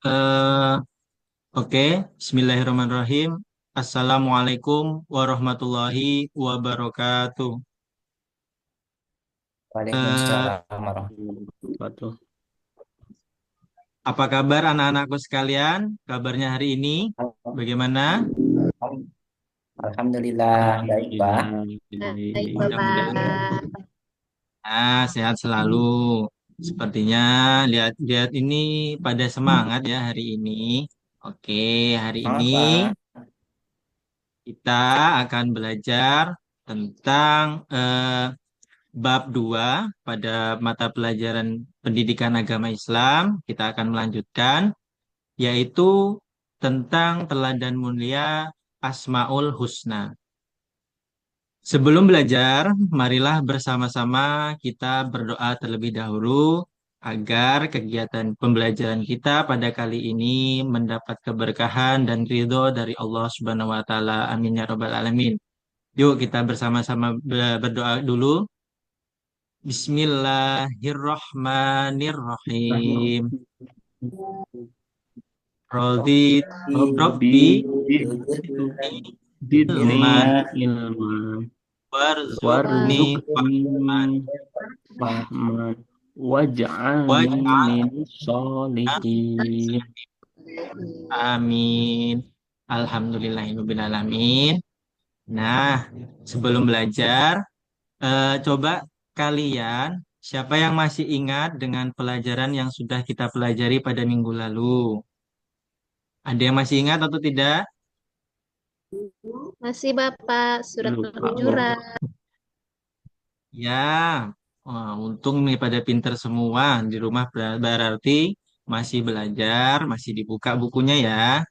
Eh, oke, Bismillahirrahmanirrahim. Assalamualaikum warahmatullahi wabarakatuh. Eh, Waalaikumsalam warahmatullahi wabarakatuh. apa kabar anak-anakku sekalian? Kabarnya hari ini bagaimana? Alhamdulillah baik, Pak. Alhamdulillah, Baik, baik. Mudah-mudahan Bapak. sehat selalu. Sepertinya lihat-lihat ini pada semangat ya hari ini. Oke, hari ini Semangat, Pak. kita akan belajar tentang bab 2 pada mata pelajaran Pendidikan Agama Islam. Kita akan melanjutkan, yaitu tentang teladan mulia Asmaul Husna. Sebelum belajar, marilah bersama-sama kita berdoa terlebih dahulu agar kegiatan pembelajaran kita pada kali ini mendapat keberkahan dan ridho dari Allah Subhanahu wa taala. Amin ya rabbal alamin. Yuk kita bersama-sama berdoa dulu. Bismillahirrahmanirrahim. Rodi Rabbi Robbi zidni ilma ilma warzuqni warzuqni fahman fahman waj'alni waj'alna min sholihin. amin. Alhamdulillahirobbilalamin. Nah, sebelum belajar, coba kalian siapa yang masih ingat dengan pelajaran yang sudah kita pelajari pada minggu lalu? Ada yang masih ingat atau tidak? Masih Bapak, surat Lupa, Al-Hujurat. Bapak. Ya, wah, untung nih pada pinter semua di rumah berarti masih belajar, masih dibuka bukunya ya.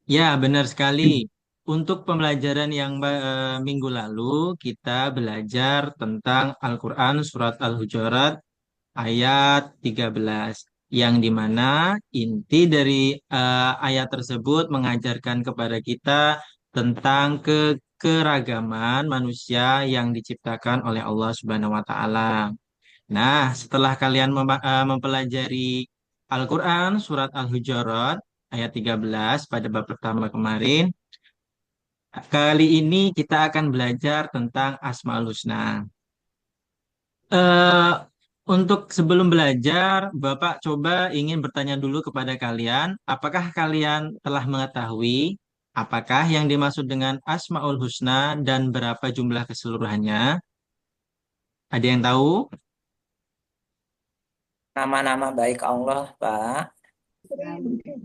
Ya, benar sekali. Untuk pembelajaran yang minggu lalu kita belajar tentang Al-Quran Surat Al-Hujurat ayat 13 yang dimana inti dari ayat tersebut mengajarkan kepada kita tentang keragaman manusia yang diciptakan oleh Allah Subhanahu wa taala. Nah, setelah kalian mempelajari Al-Qur'an surat Al-Hujurat ayat 13 pada bab pertama kemarin, kali ini kita akan belajar tentang Asmaul Husna. Eh, untuk sebelum belajar, Bapak coba ingin bertanya dulu kepada kalian, apakah kalian telah mengetahui apakah yang dimaksud dengan Asmaul Husna dan berapa jumlah keseluruhannya? Ada yang tahu? Nama-nama baik Allah, Pak.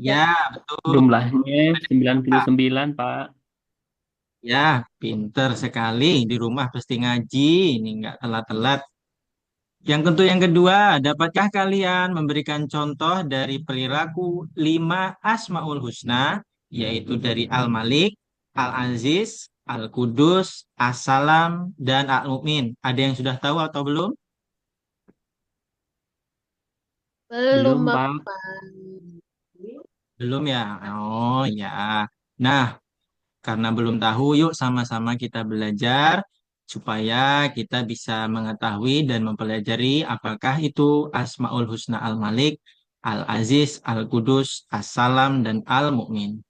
Ya, betul. Jumlahnya 99, Pak. Ya, pinter sekali. Di rumah pasti ngaji. Ini nggak telat-telat. Yang kedua, dapatkah kalian memberikan contoh dari perilaku 5 Asmaul Husna, yaitu dari Al-Malik, Al-Aziz, Al-Kudus, As-Salam, dan Al-Mu'min? Ada yang sudah tahu atau belum? Belum Belum, Pak. Bapak. Belum ya? Oh ya. Nah, karena belum tahu, yuk sama-sama kita belajar supaya kita bisa mengetahui dan mempelajari apakah itu Asmaul Husna Al-Malik, Al-Aziz, Al-Kudus, As-Salam, dan Al-Mu'min.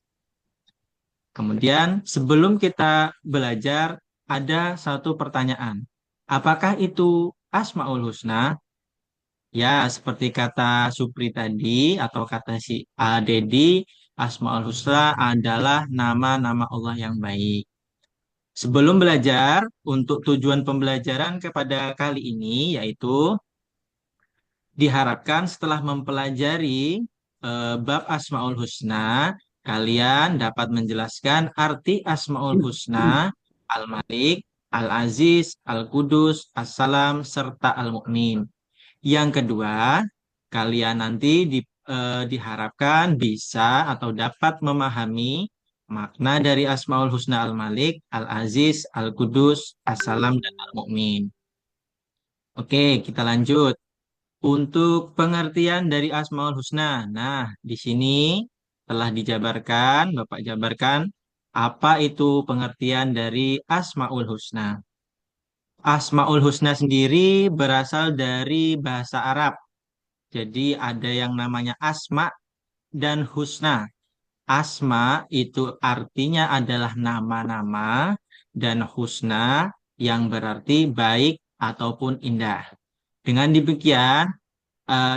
Kemudian sebelum kita belajar, ada satu pertanyaan. Apakah itu Asmaul Husna? Ya, seperti kata Supri tadi atau kata si Dedi, Asmaul Husna adalah nama-nama Allah yang baik. Sebelum belajar, untuk tujuan pembelajaran kepada kali ini yaitu diharapkan setelah mempelajari bab Asmaul Husna, kalian dapat menjelaskan arti Asmaul Husna, Al-Malik, Al-Aziz, Al-Kudus, As-Salam, serta Al-Mu'min. Yang kedua, kalian nanti diharapkan bisa atau dapat memahami makna dari Asmaul Husna Al-Malik, Al-Aziz, Al-Kudus, As-Salam, dan Al-Mu'min. Oke, kita lanjut. Untuk pengertian dari Asmaul Husna. Nah, di sini telah dijabarkan, Bapak jabarkan, apa itu pengertian dari Asmaul Husna. Asmaul Husna sendiri berasal dari bahasa Arab. Jadi ada yang namanya asma dan husna. Asma itu artinya adalah nama-nama dan husna yang berarti baik ataupun indah. Dengan demikian,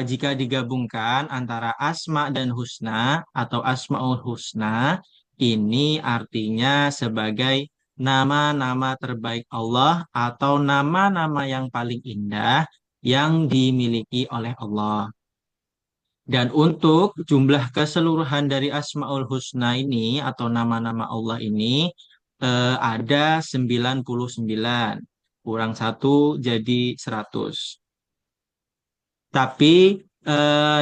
jika digabungkan antara asma dan husna atau asmaul husna, ini artinya sebagai nama-nama terbaik Allah atau nama-nama yang paling indah yang dimiliki oleh Allah. Dan untuk jumlah keseluruhan dari Asmaul Husna ini atau nama-nama Allah ini ada 99. Kurang satu jadi 100. Tapi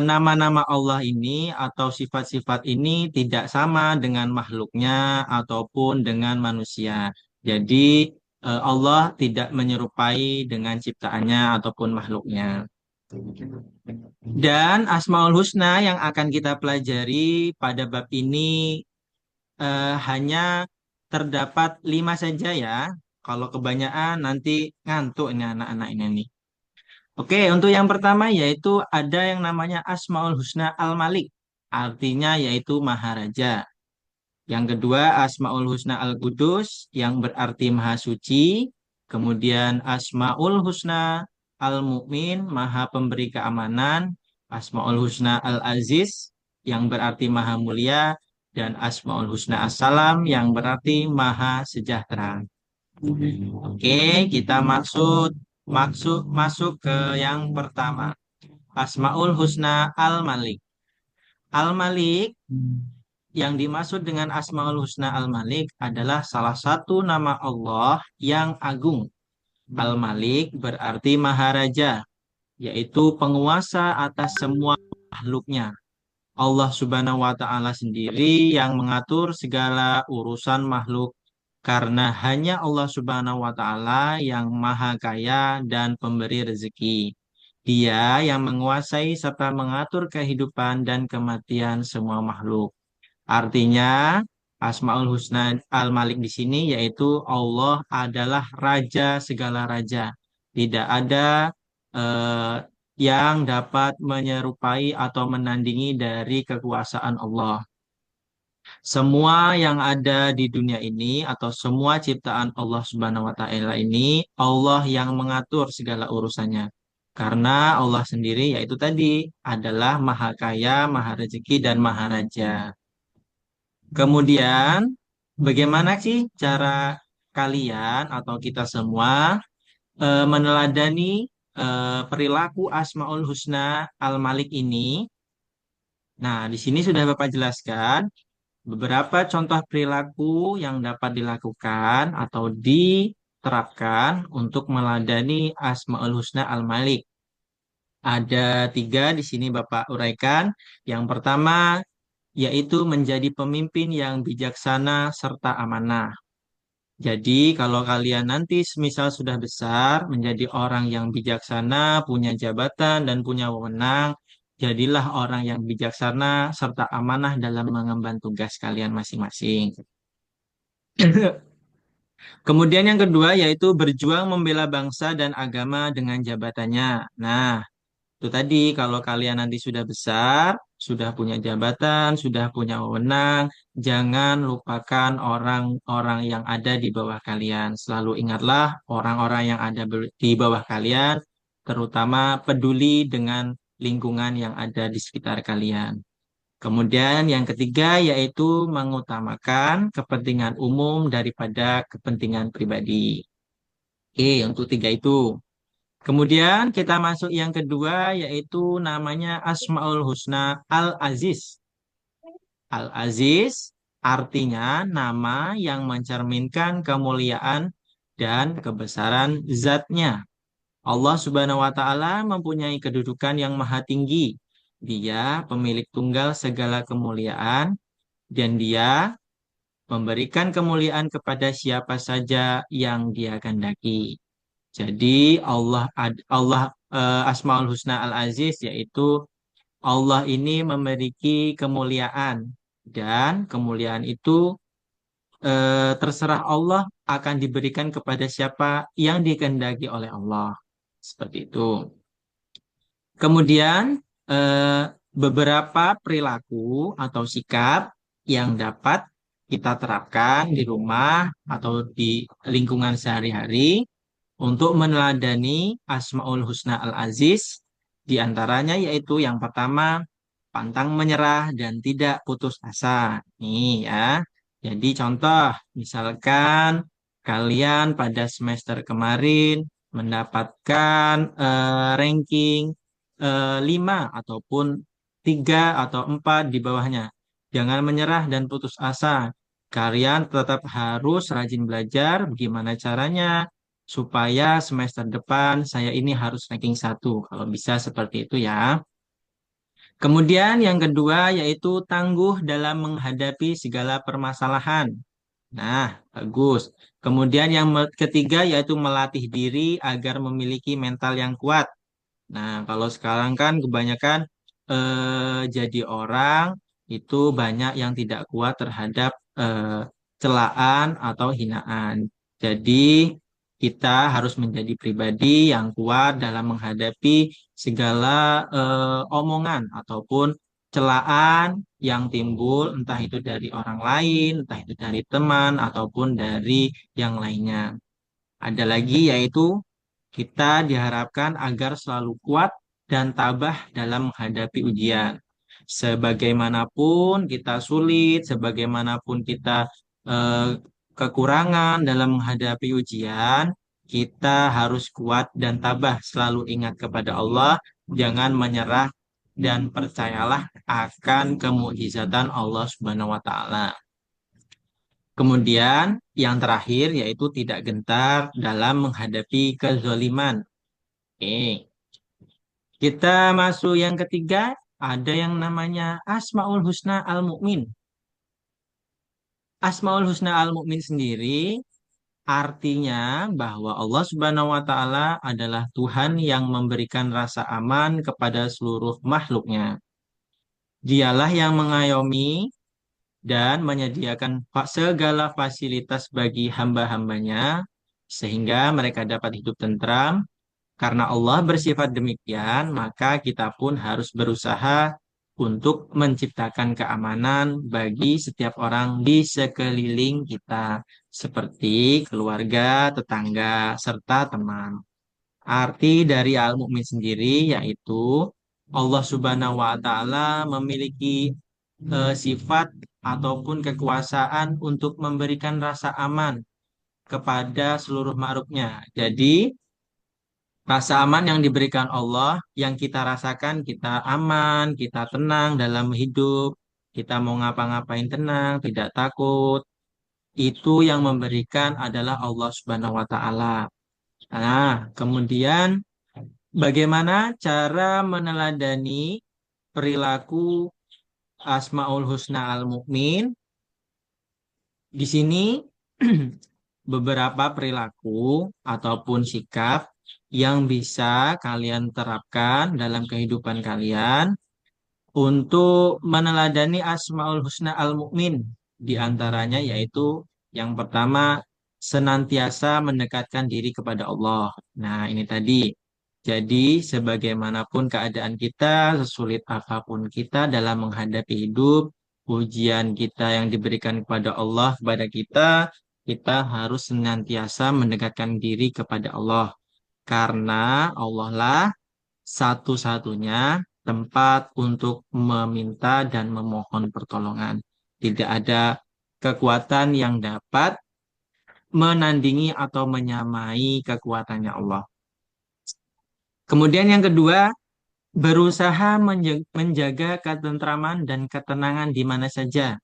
nama-nama Allah ini atau sifat-sifat ini tidak sama dengan makhluknya ataupun dengan manusia. Jadi Allah tidak menyerupai dengan ciptaannya ataupun makhluknya. Dan Asmaul Husna yang akan kita pelajari pada bab ini hanya terdapat 5 saja ya. Kalau kebanyakan nanti ngantuk ini anak-anak ini nih. Oke, untuk yang pertama yaitu ada yang namanya Asmaul Husna Al-Malik. Artinya yaitu Maharaja. Yang kedua Asmaul Husna Al-Qudus yang berarti Maha Suci. Kemudian Asmaul Husna Al-Mu'min, Maha Pemberi Keamanan. Asmaul Husna Al-Aziz yang berarti Maha Mulia. Dan Asmaul Husna As-Salam yang berarti Maha Sejahtera. Oke, kita masuk ke yang pertama. Asmaul Husna Al-Malik. Al-Malik yang dimaksud dengan Asmaul Husna Al-Malik adalah salah satu nama Allah yang agung. Al-Malik berarti Maharaja, yaitu penguasa atas semua makhluknya. Allah Subhanahu wa Ta'ala sendiri yang mengatur segala urusan makhluk, karena hanya Allah Subhanahu wa Ta'ala yang Maha Kaya dan pemberi rezeki. Dia yang menguasai serta mengatur kehidupan dan kematian semua makhluk. Artinya, Asmaul Husna Al-Malik di sini yaitu Allah adalah Raja segala raja. Tidak ada eh, yang dapat menyerupai atau menandingi dari kekuasaan Allah. Semua yang ada di dunia ini atau semua ciptaan Allah Subhanahu wa Ta'ala ini, Allah yang mengatur segala urusannya. Karena Allah sendiri yaitu tadi adalah Maha Kaya, Maha Rezeki dan Maha Raja. Kemudian, bagaimana sih cara kalian atau kita semua meneladani perilaku Asmaul Husna Al-Malik ini? Nah, di sini sudah Bapak jelaskan beberapa contoh perilaku yang dapat dilakukan atau diterapkan untuk meladani Asmaul Husna Al-Malik. Ada 3 di sini Bapak uraikan. Yang pertama, yaitu menjadi pemimpin yang bijaksana serta amanah. Jadi kalau kalian nanti semisal sudah besar, menjadi orang yang bijaksana, punya jabatan dan punya wewenang, jadilah orang yang bijaksana serta amanah dalam mengemban tugas kalian masing-masing. Kemudian yang kedua yaitu berjuang membela bangsa dan agama dengan jabatannya. Nah, itu tadi, kalau kalian nanti sudah besar, sudah punya jabatan, sudah punya wewenang, jangan lupakan orang-orang yang ada di bawah kalian. Selalu ingatlah orang-orang yang ada di bawah kalian, terutama peduli dengan lingkungan yang ada di sekitar kalian. Kemudian yang ketiga yaitu mengutamakan kepentingan umum daripada kepentingan pribadi. Oke, untuk 3 itu. Kemudian kita masuk yang kedua yaitu namanya Asmaul Husna Al-Aziz. Al-Aziz artinya nama yang mencerminkan kemuliaan dan kebesaran zatnya. Allah Subhanahu wa Ta'ala mempunyai kedudukan yang maha tinggi. Dia pemilik tunggal segala kemuliaan dan dia memberikan kemuliaan kepada siapa saja yang dia kehendaki. Jadi Asmaul Husna Al-Aziz yaitu Allah ini memiliki kemuliaan dan kemuliaan itu terserah Allah akan diberikan kepada siapa yang dikehendaki oleh Allah. Seperti itu. Kemudian beberapa perilaku atau sikap yang dapat kita terapkan di rumah atau di lingkungan sehari-hari untuk meneladani Asmaul Husna Al-Aziz. Di antaranya yaitu yang pertama, pantang menyerah dan tidak putus asa. Nih ya. Jadi contoh, misalkan kalian pada semester kemarin mendapatkan ranking 5 ataupun 3 atau 4 di bawahnya. Jangan menyerah dan putus asa. Kalian tetap harus rajin belajar. Bagaimana caranya? Supaya semester depan saya ini harus ranking 1. Kalau bisa seperti itu ya. Kemudian yang kedua yaitu tangguh dalam menghadapi segala permasalahan. Nah, bagus. Kemudian yang ketiga yaitu melatih diri agar memiliki mental yang kuat. Nah, kalau sekarang kan kebanyakan jadi orang itu banyak yang tidak kuat terhadap celaan atau hinaan. Jadi, kita harus menjadi pribadi yang kuat dalam menghadapi segala omongan ataupun celaan yang timbul, entah itu dari orang lain, entah itu dari teman, ataupun dari yang lainnya. Ada lagi yaitu kita diharapkan agar selalu kuat dan tabah dalam menghadapi ujian. Sebagaimanapun kita sulit, sebagaimanapun kita eh, kekurangan dalam menghadapi ujian, kita harus kuat dan tabah. Selalu ingat kepada Allah, jangan menyerah dan percayalah akan kemukjizatan Allah Subhanahu wa taala. Kemudian yang terakhir yaitu tidak gentar dalam menghadapi kezaliman. Oke, kita masuk yang ketiga, ada yang namanya Asmaul Husna Al-Mu'min. Asmaul Husna Al-Mu'min sendiri artinya bahwa Allah Subhanahu wa taala adalah Tuhan yang memberikan rasa aman kepada seluruh makhluknya. Dialah yang mengayomi dan menyediakan segala fasilitas bagi hamba-hambanya sehingga mereka dapat hidup tentram. Karena Allah bersifat demikian, maka kita pun harus berusaha untuk menciptakan keamanan bagi setiap orang di sekeliling kita, seperti keluarga, tetangga, serta teman. Arti dari al-mu'min sendiri yaitu Allah Subhanahu wa taala memiliki sifat ataupun kekuasaan untuk memberikan rasa aman kepada seluruh makhluknya. Jadi, rasa aman yang diberikan Allah, yang kita rasakan, kita aman, kita tenang dalam hidup, kita mau ngapa-ngapain tenang, tidak takut. Itu yang memberikan adalah Allah Subhanahu wa taala. Nah, kemudian bagaimana cara meneladani perilaku Asmaul Husna Al-Mu'min? Di sini beberapa perilaku ataupun sikap yang bisa kalian terapkan dalam kehidupan kalian untuk meneladani Asmaul Husna Al-Mu'min. Di antaranya yaitu yang pertama, senantiasa mendekatkan diri kepada Allah. Nah, ini tadi. Jadi, sebagaimanapun keadaan kita, sesulit apapun kita dalam menghadapi hidup, ujian kita yang diberikan kepada Allah kepada kita harus senantiasa mendekatkan diri kepada Allah. Karena Allah lah satu-satunya tempat untuk meminta dan memohon pertolongan. Tidak ada kekuatan yang dapat menandingi atau menyamai kekuatannya Allah. Kemudian yang kedua, berusaha menjaga ketentraman dan ketenangan di mana saja.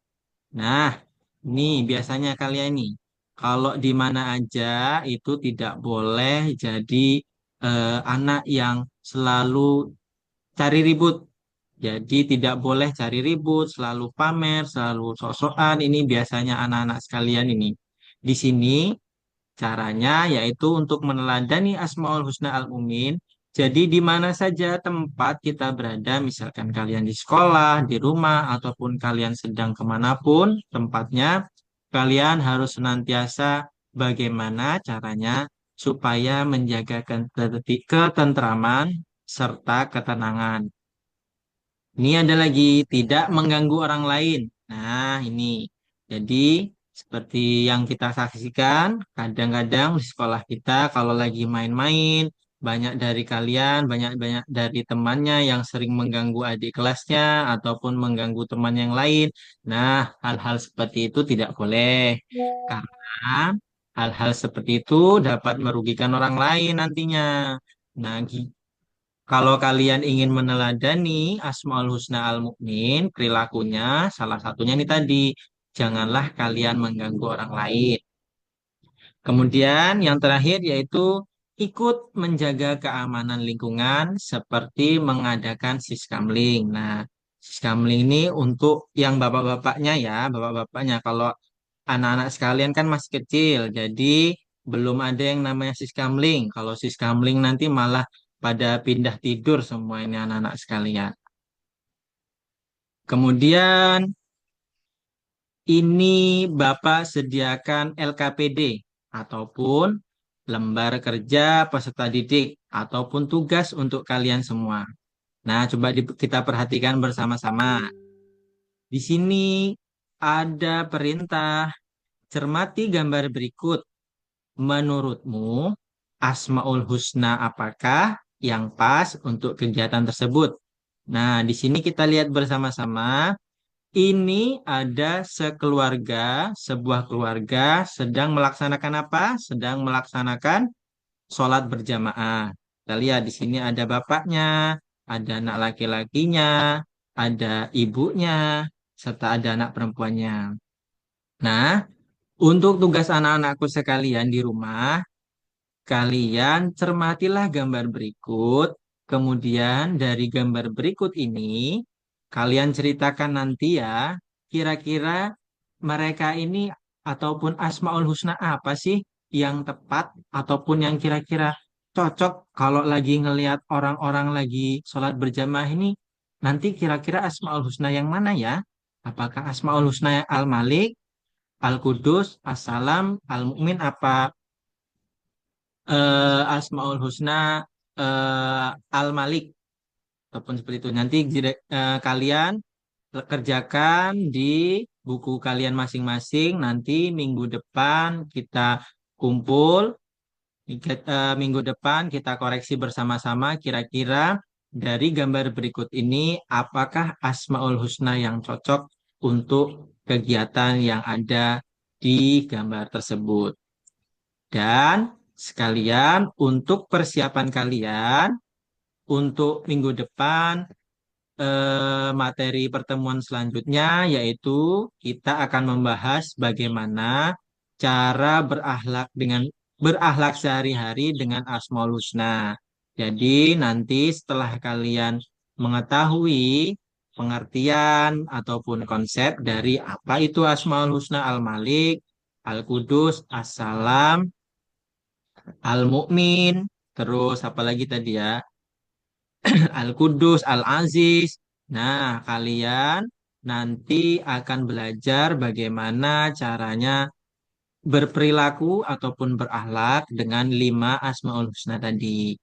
Nah, ini biasanya kalian nih, kalau di mana aja itu tidak boleh jadi anak yang selalu cari ribut. Jadi tidak boleh cari ribut, selalu pamer, selalu sok-sokan. Ini biasanya anak-anak sekalian ini. Di sini caranya yaitu untuk meneladani Asmaul Husna Al-Mumin. Jadi di mana saja tempat kita berada, misalkan kalian di sekolah, di rumah, ataupun kalian sedang kemanapun tempatnya, kalian harus senantiasa bagaimana caranya supaya menjaga ketentraman serta ketenangan. Ini ada lagi tidak mengganggu orang lain. Nah, ini. Jadi, seperti yang kita saksikan, kadang-kadang di sekolah kita kalau lagi main-main, banyak dari kalian, banyak-banyak dari temannya yang sering mengganggu adik kelasnya ataupun mengganggu teman yang lain. Nah, hal-hal seperti itu tidak boleh. Karena hal-hal seperti itu dapat merugikan orang lain nantinya. Nah, kalau kalian ingin meneladani Asmaul Husna Al-Mu'min, perilakunya salah satunya ini tadi, janganlah kalian mengganggu orang lain. Kemudian yang terakhir yaitu ikut menjaga keamanan lingkungan seperti mengadakan siskamling. Nah, siskamling ini untuk yang bapak-bapaknya ya, bapak-bapaknya. Kalau anak-anak sekalian kan masih kecil, jadi belum ada yang namanya siskamling. Kalau siskamling nanti malah pada pindah tidur semua ini anak-anak sekalian. Kemudian ini Bapak sediakan LKPD ataupun lembar kerja peserta didik ataupun tugas untuk kalian semua. Nah, coba kita perhatikan bersama-sama. Di sini ada perintah, cermati gambar berikut. Menurutmu, Asmaul Husna apakah yang pas untuk kegiatan tersebut? Nah, di sini kita lihat bersama-sama. Ini ada sekeluarga, sebuah keluarga sedang melaksanakan apa? Sedang melaksanakan sholat berjamaah. Kita lihat di sini ada bapaknya, ada anak laki-lakinya, ada ibunya, serta ada anak perempuannya. Nah, untuk tugas anak-anakku sekalian di rumah, kalian cermatilah gambar berikut. Kemudian dari gambar berikut ini, kalian ceritakan nanti ya, kira-kira mereka ini ataupun Asmaul Husna apa sih yang tepat ataupun yang kira-kira cocok kalau lagi ngelihat orang-orang lagi sholat berjamaah ini, nanti kira-kira Asmaul Husna yang mana ya? Apakah Asmaul Husna Al-Malik, Al-Qudus, As-Salam, Al-Mu'min, apa Asmaul Husna Al-Malik ataupun seperti itu. Nanti kalian kerjakan di buku kalian masing-masing. Nanti minggu depan kita kumpul. Minggu depan kita koreksi bersama-sama kira-kira dari gambar berikut ini apakah Asmaul Husna yang cocok untuk kegiatan yang ada di gambar tersebut. Dan sekalian untuk persiapan kalian untuk minggu depan materi pertemuan selanjutnya yaitu kita akan membahas bagaimana cara berakhlak sehari-hari dengan Asmaul Husna. Jadi nanti setelah kalian mengetahui pengertian ataupun konsep dari apa itu Asmaul Husna Al-Malik, Al-Qudus, As-Salam, Al-Mu'min, terus apa lagi tadi ya? Al-Qudus, Al-Aziz. Nah, kalian nanti akan belajar bagaimana caranya berperilaku ataupun berakhlak dengan 5 Asmaul Husna tadi.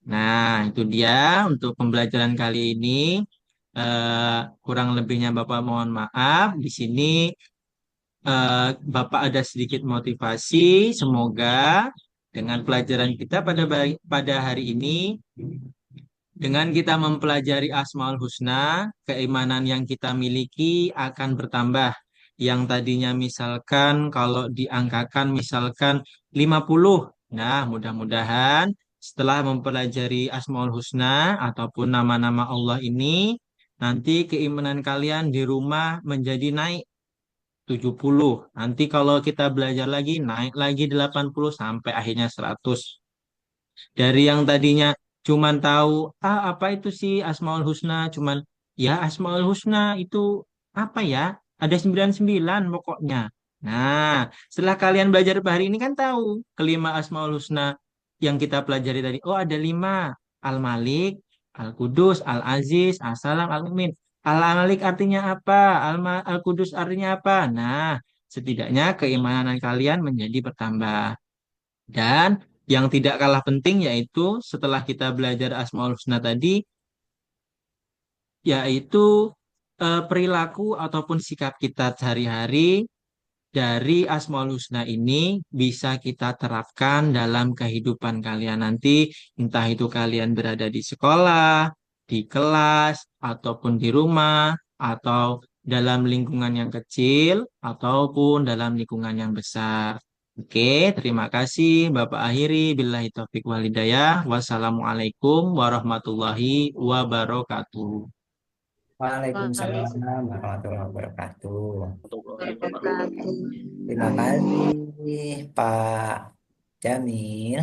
Nah, itu dia untuk pembelajaran kali ini. Kurang lebihnya Bapak mohon maaf. Di sini Bapak ada sedikit motivasi. Semoga dengan pelajaran kita pada hari ini dengan kita mempelajari Asmaul Husna, keimanan yang kita miliki akan bertambah. Yang tadinya misalkan kalau diangkakan misalkan 50. Nah, mudah-mudahan setelah mempelajari Asmaul Husna ataupun nama-nama Allah ini, nanti keimanan kalian di rumah menjadi naik 70. Nanti kalau kita belajar lagi, naik lagi 80 sampai akhirnya 100. Dari yang tadinya cuman tahu, apa itu sih Asmaul Husna, cuman ya Asmaul Husna itu apa ya? Ada 99 pokoknya. Nah, setelah kalian belajar hari ini kan tahu kelima Asmaul Husna yang kita pelajari tadi. Oh, ada 5. Al-Malik, Al-Qudus, Al-Aziz, As-Salam, Al-Mumin. Al-Malik artinya apa? Al-Qudus artinya apa? Nah, setidaknya keimanan kalian menjadi bertambah. Dan yang tidak kalah penting yaitu setelah kita belajar Asmaul Husna tadi, yaitu perilaku ataupun sikap kita sehari-hari dari Asmaul Husna ini bisa kita terapkan dalam kehidupan kalian nanti, entah itu kalian berada di sekolah, di kelas, ataupun di rumah, atau dalam lingkungan yang kecil, ataupun dalam lingkungan yang besar. Oke, terima kasih Bapak akhiri. Billahi taufik walhidayah. Wassalamualaikum warahmatullahi wabarakatuh. Waalaikumsalam Waalaikumsalam warahmatullahi wabarakatuh. Warahmatullahi wabarakatuh. wabarakatuh. Terima kasih Pak Jamil.